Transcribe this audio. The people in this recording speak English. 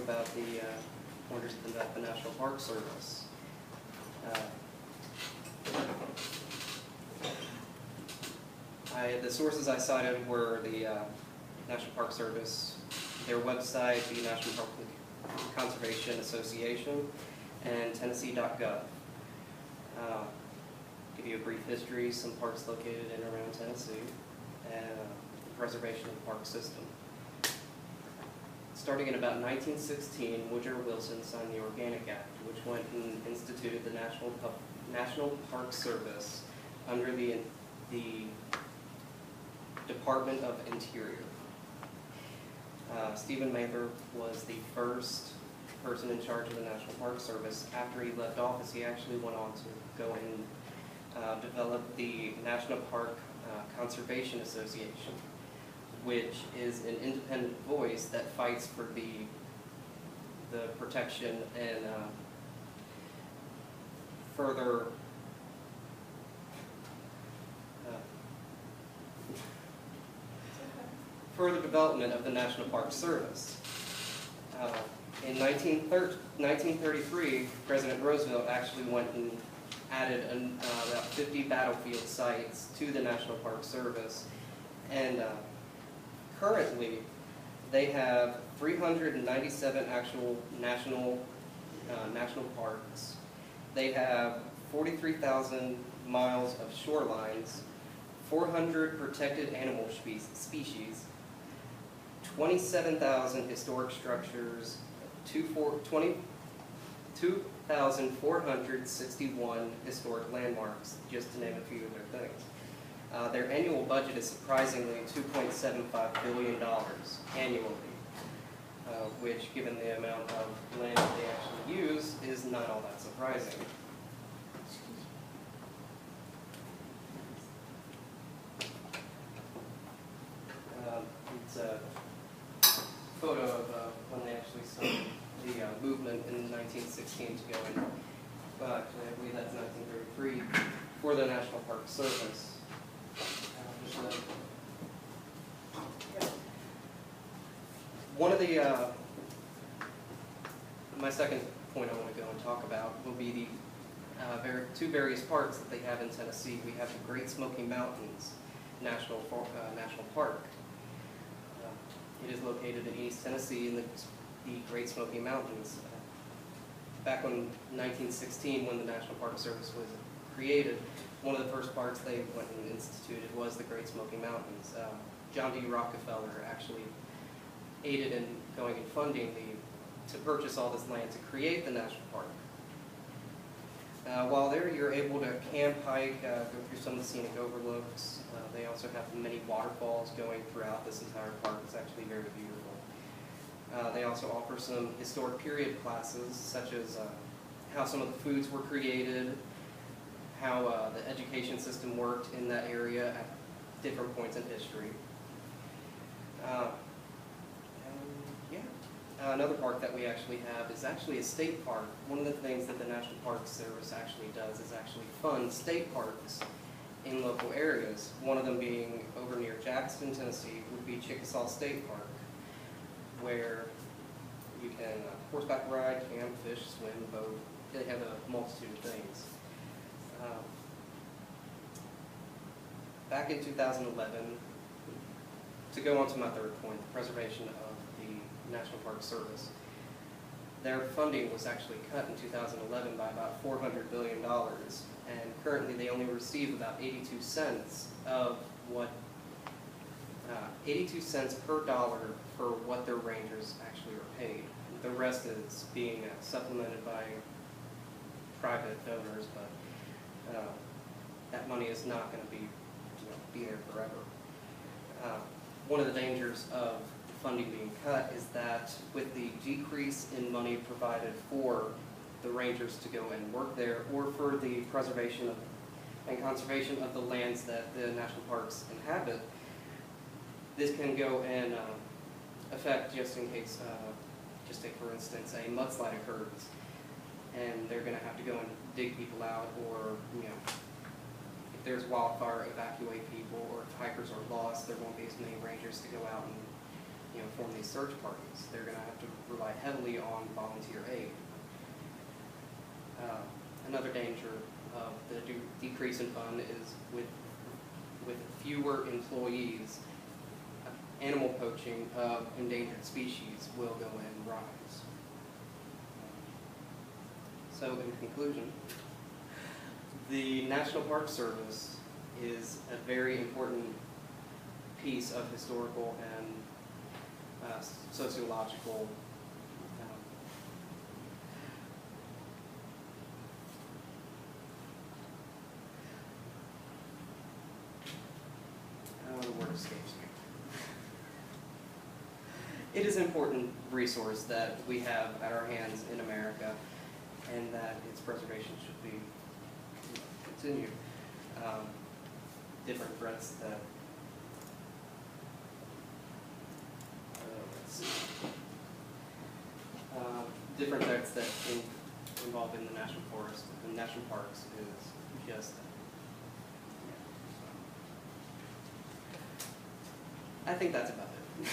about the wonders of the National Park Service. The sources I cited were the National Park Service, their website, the National Park Conservation Association, and Tennessee.gov. Give you a brief history, some parks located in and around Tennessee, and the preservation of the park system. Starting in about 1916, Woodrow Wilson signed the Organic Act, which went and instituted the National Park Service under the Department of Interior. Stephen Mather was the first person in charge of the National Park Service. After he left office, he actually went on to go and develop the National Park Conservation Association, which is an independent voice that fights for the protection and further development of the National Park Service. In 1933, President Roosevelt actually went and added about 50 battlefield sites to the National Park Service, and currently they have 397 actual national parks. They have 43,000 miles of shorelines, 400 protected animal species, 27,000 historic structures, 2,461 historic landmarks, just to name a few of their things. Their annual budget is surprisingly $2.75 billion annually, which, given the amount of land they actually use, is not all that surprising. It's a photo of when they actually started the movement in 1916 to go in, actually I believe that's 1933, for the National Park Service. One of the, my second point I want to go and talk about will be the two various parks that they have in Tennessee. We have the Great Smoky Mountains National Park. It is located in East Tennessee in the Great Smoky Mountains. Back in 1916, when the National Park Service was created, one of the first parks they went and instituted was the Great Smoky Mountains. John D. Rockefeller actually aided in going and funding to purchase all this land to create the national park. While there, you're able to camp, hike, go through some of the scenic overlooks. They also have many waterfalls going throughout this entire park. It's actually very beautiful. They also offer some historic period classes, such as how some of the foods were created, how the education system worked in that area at different points in history. Another park that we actually have is actually a state park. One of the things that the National Park Service actually does is actually fund state parks in local areas. One of them being over near Jackson, Tennessee, would be Chickasaw State Park, where you can horseback ride, camp, fish, swim, boat. They have a multitude of things. Back in 2011, to go on to my third point, the preservation of the National Park Service, their funding was actually cut in 2011 by about $400 billion, and currently they only receive about 82 cents of what 82 cents per dollar for what their rangers actually are paid. The rest is being supplemented by private donors, but that money is not going to be there forever. One of the dangers of funding being cut is that with the decrease in money provided for the rangers to go and work there, or for the preservation and conservation of the lands that the national parks inhabit, this can go and affect, just in case, just take for instance, a mudslide occurs, and they're going to have to go and dig people out, or if there's wildfire, evacuate people, or if hikers are lost, there won't be as many rangers to go out and form these search parties. They're going to have to rely heavily on volunteer aid. Another danger of the decrease in fund is with fewer employees, animal poaching of endangered species will go and rise. So in conclusion, the National Park Service is a very important piece of historical and sociological the word escapes me. It is an important resource that we have at our hands in America, and that its preservation should be continued. Different threats that let's see. Different threats that involved in the national forest and national parks is just. I think that's about it.